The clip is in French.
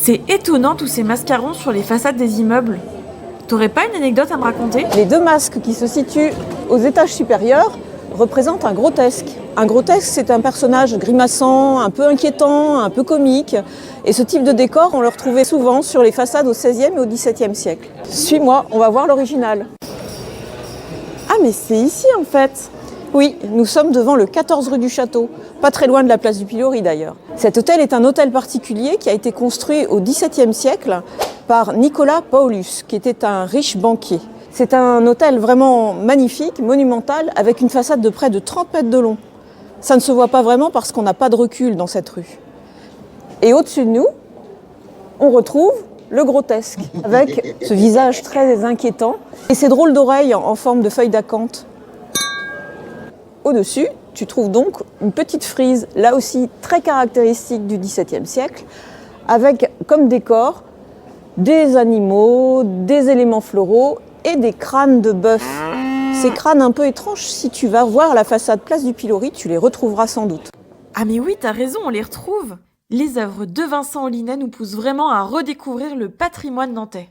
C'est étonnant tous ces mascarons sur les façades des immeubles. T'aurais pas une anecdote à me raconter? Les deux masques qui se situent aux étages supérieurs représentent un grotesque. Un grotesque, c'est un personnage grimaçant, un peu inquiétant, un peu comique. Et ce type de décor, on le retrouvait souvent sur les façades au XVIe et au XVIIe siècle. Suis-moi, on va voir l'original. Ah mais c'est ici en fait. Oui, nous sommes devant le 14 rue du Château, pas très loin de la place du Pilori d'ailleurs. Cet hôtel est un hôtel particulier qui a été construit au XVIIe siècle par Nicolas Paulus, qui était un riche banquier. C'est un hôtel vraiment magnifique, monumental, avec une façade de près de 30 mètres de long. Ça ne se voit pas vraiment parce qu'on n'a pas de recul dans cette rue. Et au-dessus de nous, on retrouve le grotesque, avec ce visage très inquiétant et ces drôles d'oreilles en forme de feuilles d'acanthe. Au-dessus, tu trouves donc une petite frise, là aussi très caractéristique du XVIIe siècle, avec comme décor des animaux, des éléments floraux et des crânes de bœuf. Ces crânes un peu étranges, si tu vas voir la façade place du Pilori, tu les retrouveras sans doute. Ah mais oui, t'as raison, on les retrouve. Les œuvres de Vincent Hollinet nous poussent vraiment à redécouvrir le patrimoine nantais.